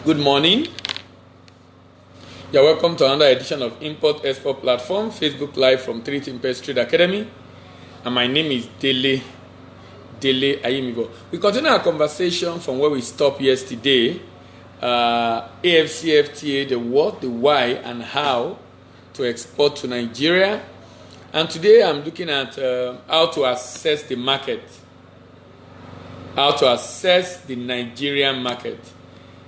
Good morning. You're welcome to another edition of Import Export Platform, Facebook Live from 3 Imperial Trade Academy. And my name is Dele Ayimigo. We continue our conversation from where we stopped yesterday. AFCFTA, the what, the why, and how to export to Nigeria. And today I'm looking at how to assess the market. How to assess the Nigerian market.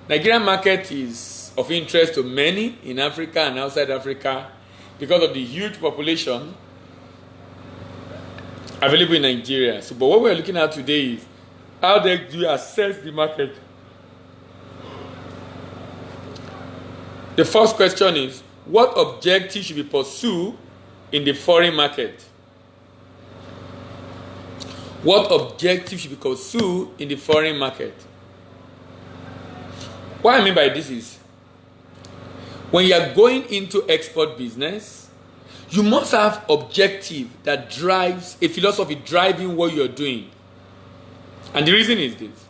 Nigerian market is of interest to many in Africa and outside Africa because of the huge population available in Nigeria. So, but what we're looking at today is how do you assess the market? The first question is, what objective should be pursued in the foreign market? What objective should be pursued in the foreign market? What I mean by this is, when you are going into export business, you must have objective that drives, a philosophy driving what you're doing. And the reason is this.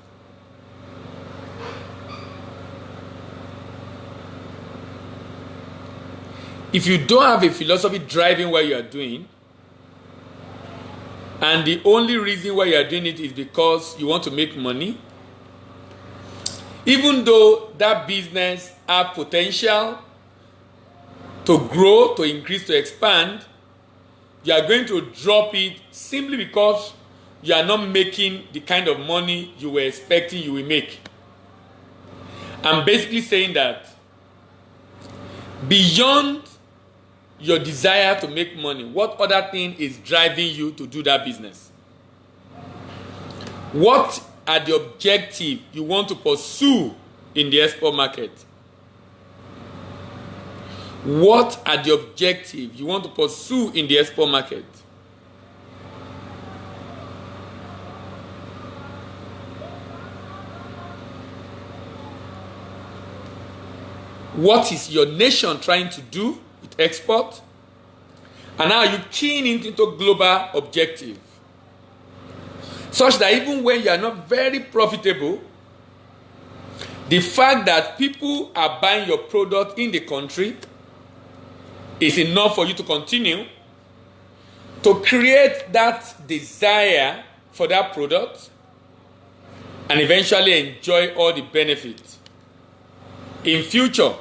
If you don't have a philosophy driving what you are doing, and the only reason why you are doing it is because you want to make money, even though that business has potential to grow, to increase, to expand, you are going to drop it simply because you are not making the kind of money you were expecting you will make. I'm basically saying that beyond your desire to make money, what other thing is driving you to do that business? What are the objectives you want to pursue in the export market? What are the objectives you want to pursue in the export market? What is your nation trying to do with export? And how are you keying into global objective? Such that even when you are not very profitable, the fact that people are buying your product in the country is enough for you to continue to create that desire for that product and eventually enjoy all the benefits. In future,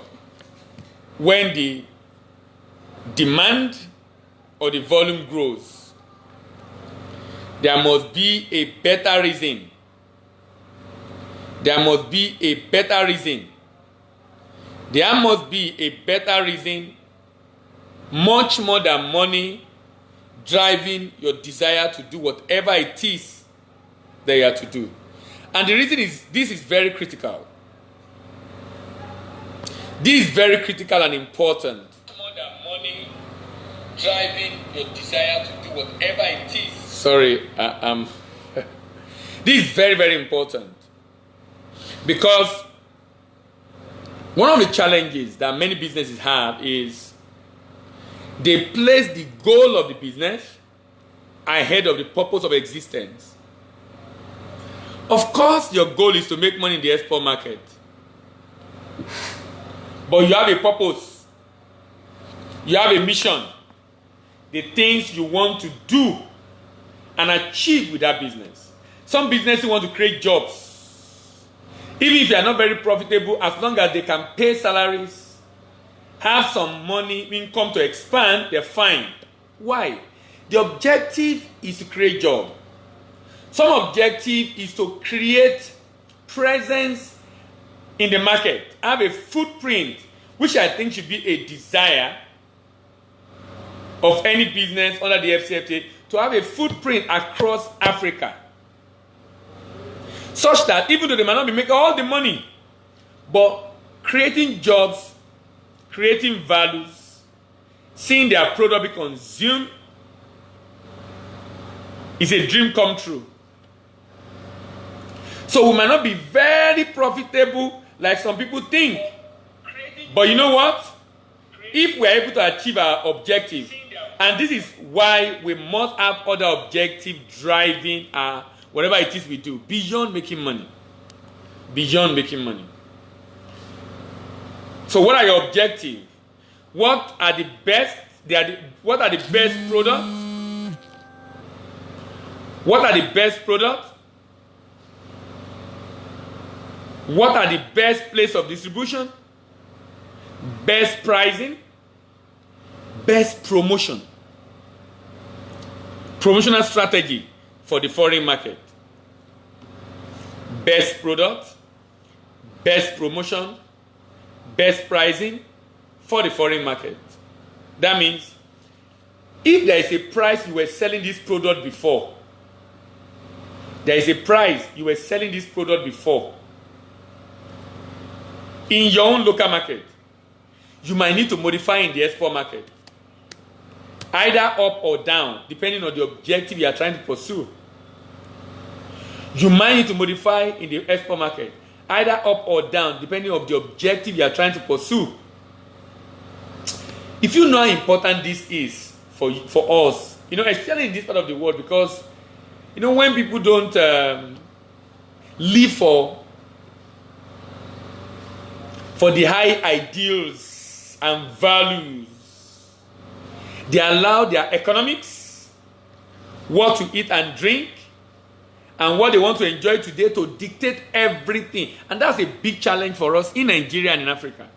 when the demand or the volume grows, there must be a better reason. There must be a better reason. There must be a better reason, much more than money, driving your desire to do whatever it is that you have to do. And the reason is, this is very critical. This is very critical and important. More than money, driving your desire to do whatever it is. Sorry, this is very, very important. Because one of the challenges that many businesses have is they place the goal of the business ahead of the purpose of existence. Of course, your goal is to make money in the export market. But you have a purpose. You have a mission. The things you want to do and achieve with that business. Some businesses want to create jobs. Even if they are not very profitable, as long as they can pay salaries, have some money, income to expand, they're fine. Why? The objective is to create job. Some objective is to create presence in the market, have a footprint, which I think should be a desire of any business under the AFCFTA, to have a footprint across Africa. Such that even though they might not be making all the money, but creating jobs, creating values, seeing their product be consumed, is a dream come true. So we might not be very profitable like some people think. But you know what? If we're able to achieve our objective, and this is why we must have other objectives driving our whatever it is we do, beyond making money. Beyond making money. So what are your objectives? What are the best? What are the best products? What are the best products? What are the best place of distribution? Best pricing? Best promotion? Promotional strategy for the foreign market. Best product, best promotion, best pricing for the foreign market. That means if there is a price you were selling this product before, there is a price you were selling this product before in your own local market, you might need to modify in the export market. Either up or down, depending on the objective you are trying to pursue. You might need to modify in the export market, either up or down, depending on the objective you are trying to pursue. If you know how important this is for us, especially in this part of the world, because, when people don't live for the high ideals and values, they allow their economics, what to eat and drink, and what they want to enjoy today to dictate everything. And that's a big challenge for us in Nigeria and in Africa.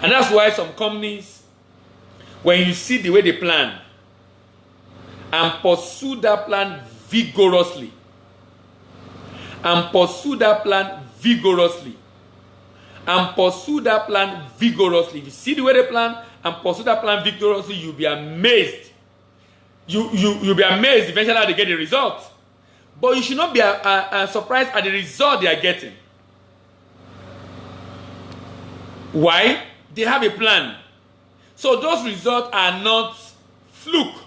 And that's why some companies, when you see the way they plan and pursue that plan vigorously, if you see the way they plan and pursue that plan vigorously, you'll be amazed. You'll be amazed eventually how they get the result. But you should not be surprised at the result they are getting. Why? They have a plan. So those results are not fluke.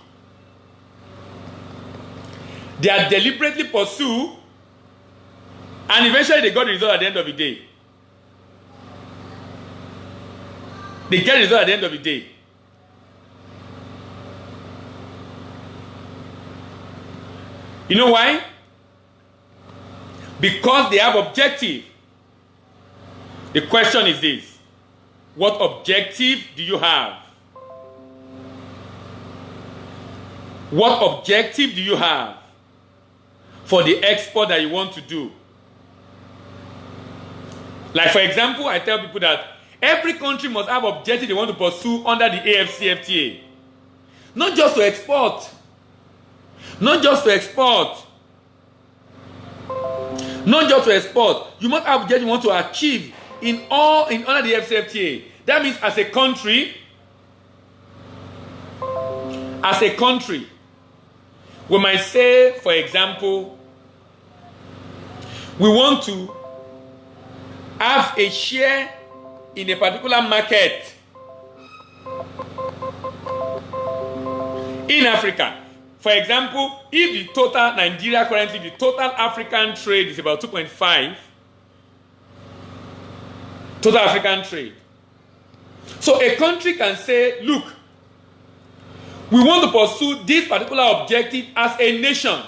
They are deliberately pursued, and eventually they got the result at the end of the day. They get the result at the end of the day. You know why? Because they have objective. The question is this: what objective do you have? What objective do you have for the export that you want to do? Like, for example, I tell people that every country must have objective they want to pursue under the AFCFTA. Not just to export. Not just to export. Not just to export. You must have objective you want to achieve under the AFCFTA. That means as a country, we might say, for example, we want to have a share in a particular market in Africa. For example, if the total Nigeria currently, the total African trade is about 2.5, total African trade. So a country can say, look, we want to pursue this particular objective as a nation.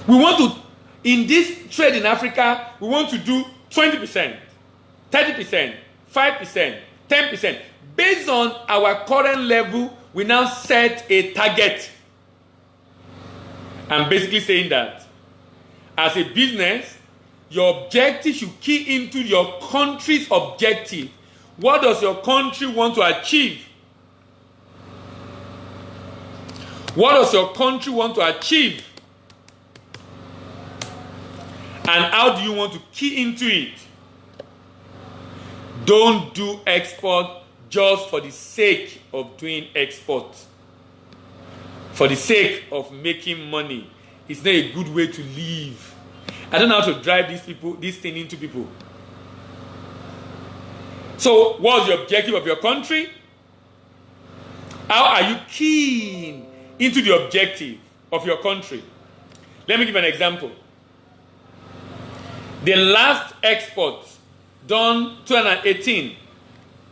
We want to, in this trade in Africa, we want to do 20%, 30%, 5%, 10%. Based on our current level, we now set a target. I'm basically saying that as a business, your objective should key into your country's objective. What does your country want to achieve? What does your country want to achieve? And how do you want to key into it? Don't do export just for the sake of doing export. For the sake of making money. It's not a good way to live. I don't know how to drive this thing into people. So, what's the objective of your country? How are you keen into the objective of your country? Let me give an example. The last export done 2018,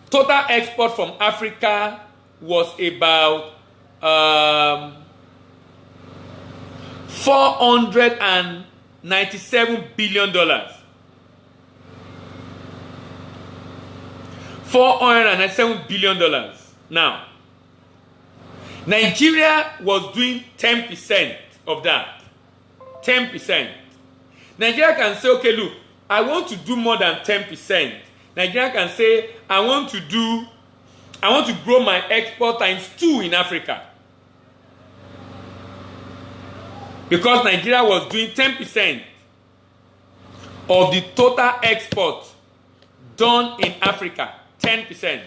total export from Africa was about $497 billion. $497 billion. Now, Nigeria was doing 10% of that. 10%. Nigeria can say, okay, look, I want to do more than 10%. Nigeria can say, I want to grow my export times 2 in Africa. Because Nigeria was doing 10% of the total export done in Africa. 10%.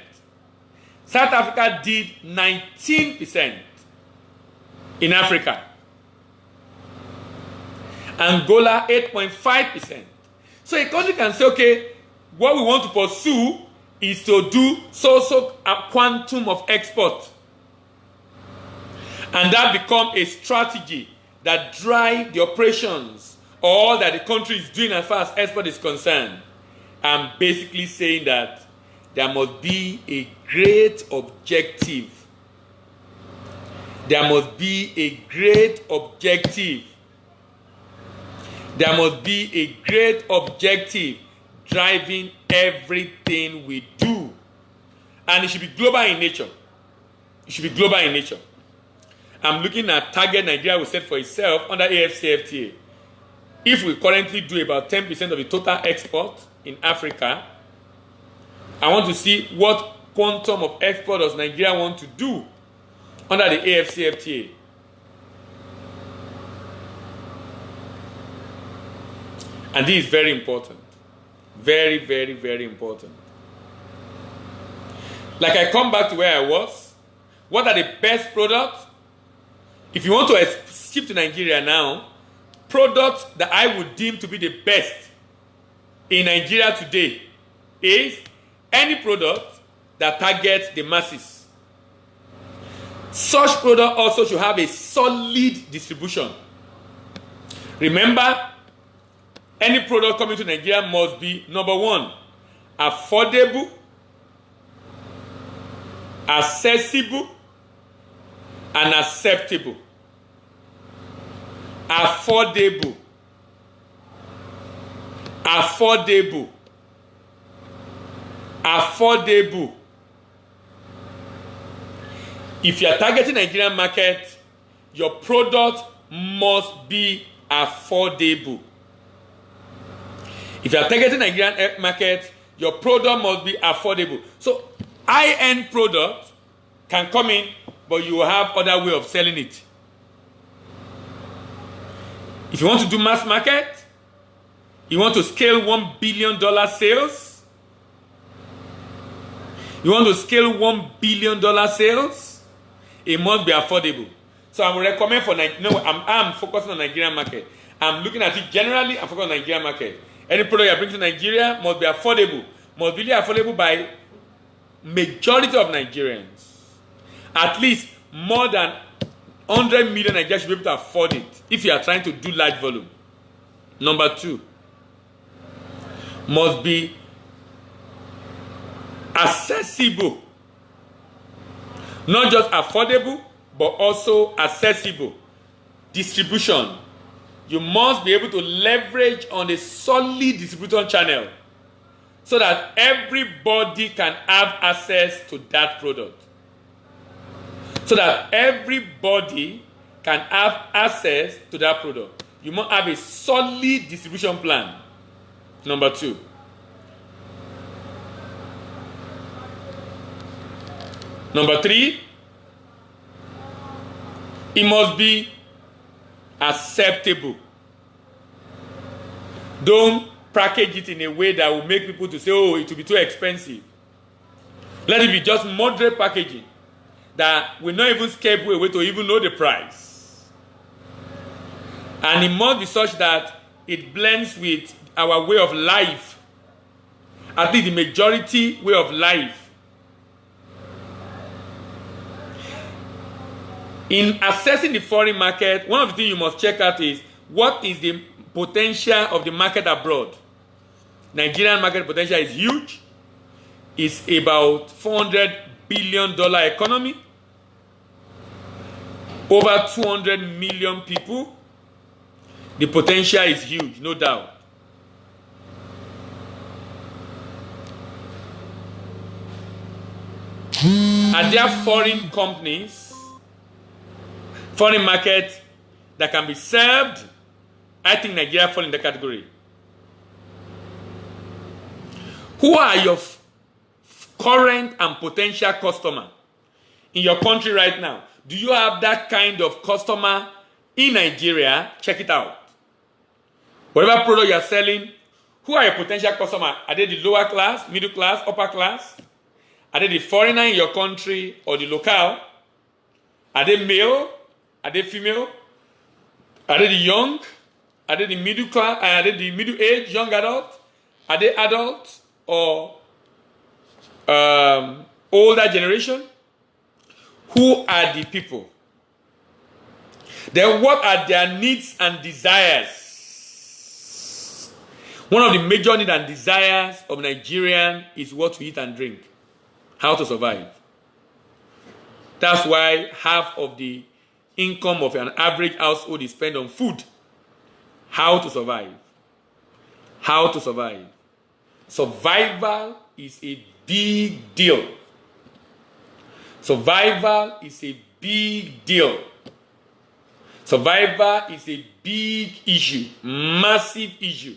South Africa did 19% in Africa. Angola 8.5%. So a country can say, okay, what we want to pursue is to do so a quantum of export. And that becomes a strategy that drives the operations or that the country is doing as far as export is concerned. I'm basically saying that there must be a great objective. There must be a great objective. There must be a great objective driving everything we do. And it should be global in nature. It should be global in nature. I'm looking at target Nigeria will set for itself under AFCFTA. If we currently do about 10% of the total export in Africa, I want to see what quantum of export does Nigeria want to do under the AFCFTA. And this is very important. Very, very, very important. Like I come back to where I was. What are the best products? If you want to ship to Nigeria now, products that I would deem to be the best in Nigeria today is any product that targets the masses. Such product also should have a solid distribution. Remember, any product coming to Nigeria must be, number one, affordable, accessible, and acceptable. Affordable. Affordable. Affordable. If you are targeting Nigerian market, your product must be affordable. If you are targeting Nigerian market, your product must be affordable. So, high-end product can come in, but you will have other way of selling it. If you want to do mass market, you want to scale $1 billion sales, you want to scale $1 billion sales, it must be affordable. So I will recommend for Nigeria. No, I'm focusing on Nigerian market. I'm looking at it generally. I'm focusing on Nigerian market. Any product you bring to Nigeria must be affordable. Must be affordable by majority of Nigerians. At least more than 100 million Nigerians should be able to afford it if you are trying to do large volume. Number 2, must be accessible. Not just affordable, but also accessible. Distribution. You must be able to leverage on a solid distribution channel so that everybody can have access to that product. So that everybody can have access to that product. You must have a solid distribution plan. Number 2. Number 3, it must be acceptable. Don't package it in a way that will make people to say, oh, it will be too expensive. Let it be just moderate packaging that will not even scare people away to even know the price. And it must be such that it blends with our way of life, at least the majority way of life. In assessing the foreign market, one of the things you must check out is what is the potential of the market abroad. Nigerian market potential is huge. It's about $400 billion economy. Over 200 million people. The potential is huge, no doubt. Are there foreign companies, foreign markets that can be served? I think Nigeria falls in the category. Who are your current and potential customer in your country right now? Do you have that kind of customer in Nigeria? Check it out. Whatever product you are selling, who are your potential customer? Are they the lower class, middle class, upper class? Are they the foreigner in your country or the local? Are they male? Are they female? Are they the young? Are they the middle class? Are they the middle age, young adult? Are they adults or older generation? Who are the people? Then what are their needs and desires? One of the major needs and desires of Nigerian is what to eat and drink, how to survive. That's why half of the income of an average household is spent on food. How to survive. How to survive. Survival is a big deal. Survival is a big deal. Survival is a big issue, massive issue.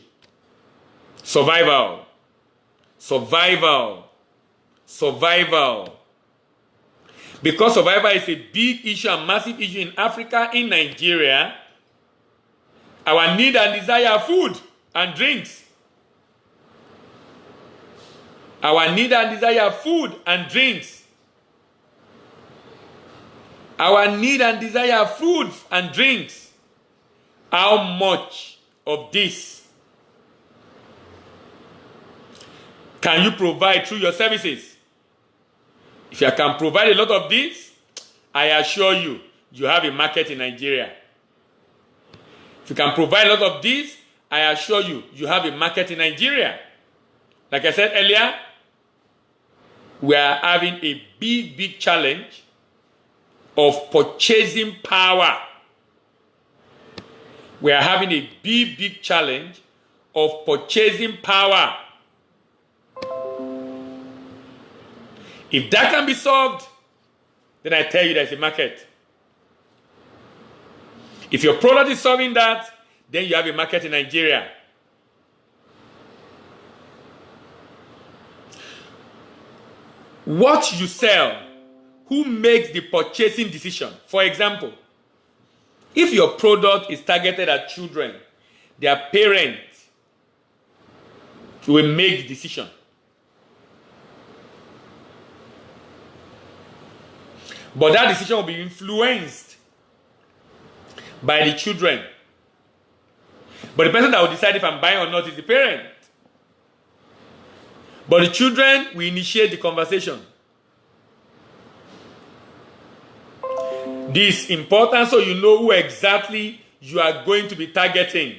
Survival. Survival. Survival. Because survival is a big issue and massive issue in Africa, in Nigeria, our need and desire are food and drinks. Our need and desire are food and drinks. Our need and desire are food and drinks. How much of this can you provide through your services? If you can provide a lot of this, I assure you, you have a market in Nigeria. If you can provide a lot of this, I assure you, you have a market in Nigeria. Like I said earlier, we are having a big challenge of purchasing power. We are having a big challenge of purchasing power. If that can be solved, then I tell you there's a market. If your product is solving that, then you have a market in Nigeria. What you sell, who makes the purchasing decision? For example, if your product is targeted at children, their parents will make the decision. But that decision will be influenced by the children. But the person that will decide if I'm buying or not is the parent. But the children will initiate the conversation. This is important so you know who exactly you are going to be targeting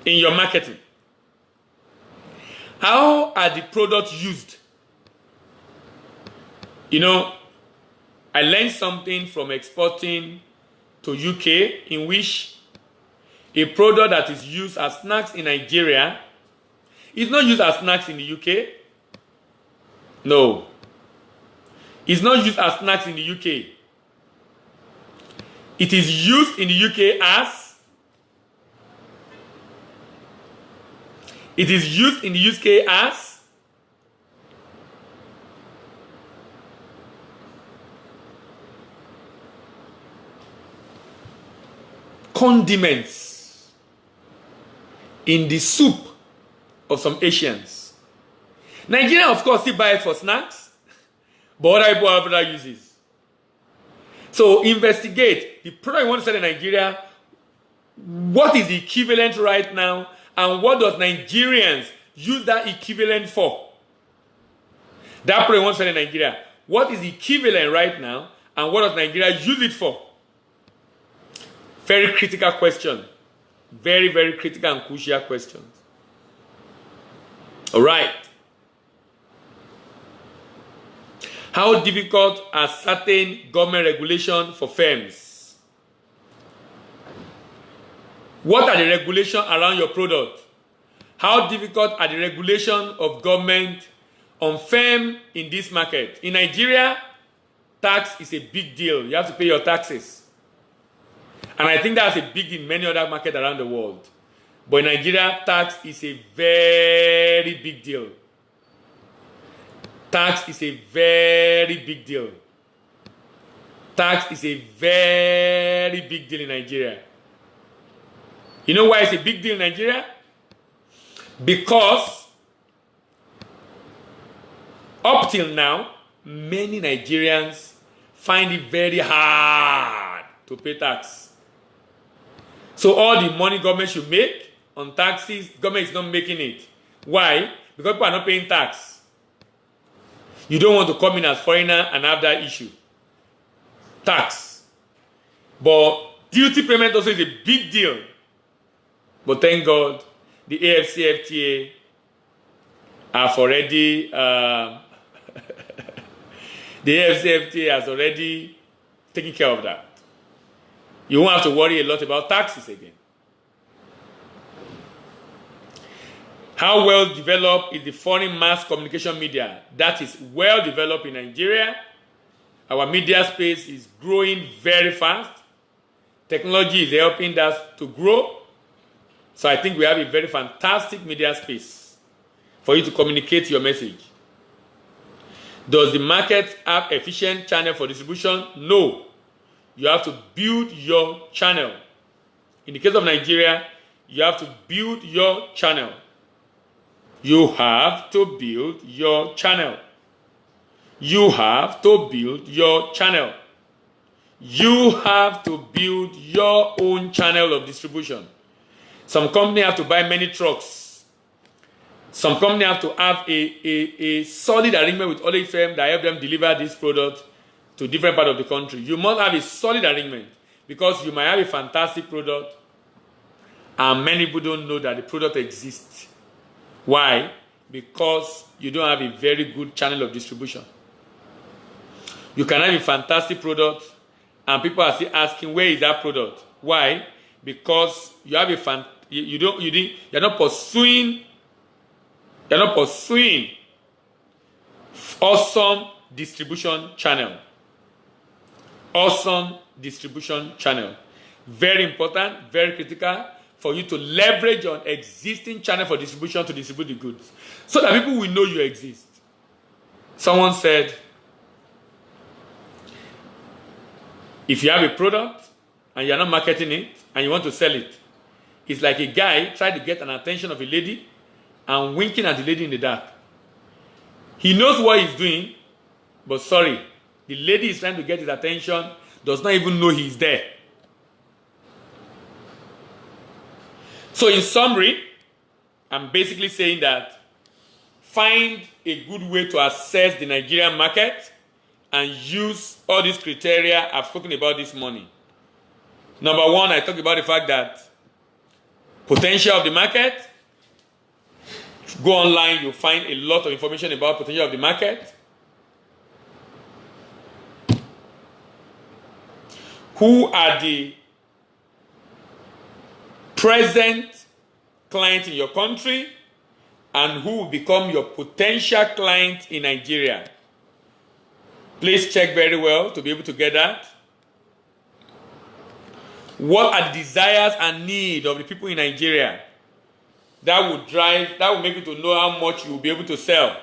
in your marketing. How are the products used? You know, I learned something from exporting to UK in which a product that is used as snacks in Nigeria is not used as snacks in the UK. No. It's not used as snacks in the UK. It is used in the UK as condiments in the soup of some Asians. Nigeria, of course, still buy it for snacks, but other people have other uses. So investigate the product you want to sell in Nigeria. What is the equivalent right now, and what does Nigerians use that equivalent for? That product you want to sell in Nigeria, what is the equivalent right now, and what does Nigeria use it for? Very critical question. Very critical and crucial questions. All right. How difficult are certain government regulations for firms? What are the regulations around your product? How difficult are the regulations of government unfirm in this market. In Nigeria, tax is a big deal. You have to pay your taxes. And I think that's a big deal in many other markets around the world. But in Nigeria, tax is a very big deal. Tax is a very big deal. Tax is a very big deal in Nigeria. You know why it's a big deal in Nigeria? Because up till now, many Nigerians find it very hard to pay tax. So all the money government should make on taxes, government is not making it. Why? Because people are not paying tax. You don't want to come in as foreigner and have that issue. Tax. But duty payment also is a big deal. But thank God, the AFCFTA have already, the AFCFTA has already taken care of that. You won't have to worry a lot about taxes again. How well developed is the foreign mass communication media? That is well developed in Nigeria. Our media space is growing very fast. Technology is helping us to grow. So I think we have a very fantastic media space for you to communicate your message. Does the market have efficient channel for distribution? No. You have to build your channel. In the case of Nigeria, you have to build your channel. You have to build your channel. You have to build your channel. You have to build your own channel of distribution. Some companies have to buy many trucks. Some companies have to have a solid arrangement with other firms that help them deliver this product to different parts of the country. You must have a solid arrangement because you might have a fantastic product and many people don't know that the product exists. Why? Because you don't have a very good channel of distribution. You can have a fantastic product and people are still asking, where is that product? Why? Because you have a you're not pursuing awesome distribution channel. Awesome distribution channel. Very important, very critical for you to leverage on existing channel for distribution to distribute the goods so that people will know you exist. Someone said, if you have a product and you're not marketing it and you want to sell it, it's like a guy trying to get an attention of a lady and winking at the lady in the dark. He knows what he's doing, but sorry, the lady is trying to get his attention, does not even know he's there. So in summary, I'm basically saying that find a good way to assess the Nigerian market and use all these criteria I've spoken about this morning. Number one, I talked about the fact that potential of the market. Go online, you'll find a lot of information about potential of the market. Who are the present clients in your country and who will become your potential client in Nigeria? Please check very well to be able to get that. What are the desires and needs of the people in Nigeria? That will make you to know how much you will be able to sell.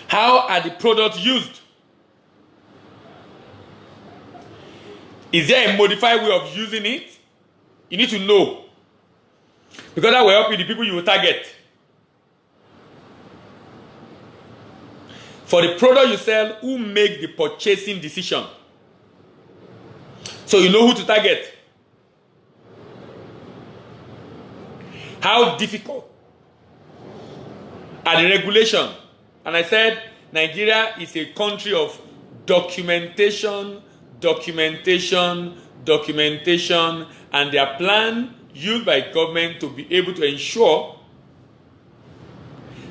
How are the products used? Is there a modified way of using it? You need to know. Because that will help you, the people you will target. For the product you sell, who make the purchasing decision? So you know who to target. How difficult are the regulations? And I said, Nigeria is a country of documentation documentation, and their plan used by government to be able to ensure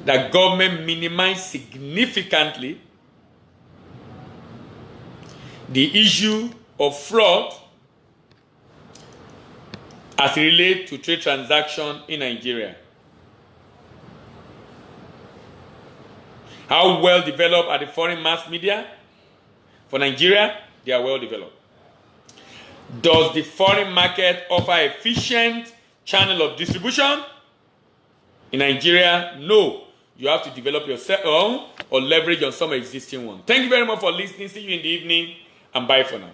that government minimize significantly the issue of fraud as it relates to trade transaction in Nigeria. How well developed are the foreign mass media? For Nigeria, they are well developed. Does the foreign market offer efficient channel of distribution? In Nigeria, no. You have to develop your own or leverage on some existing one. Thank you very much for listening. See you in the evening, and bye for now.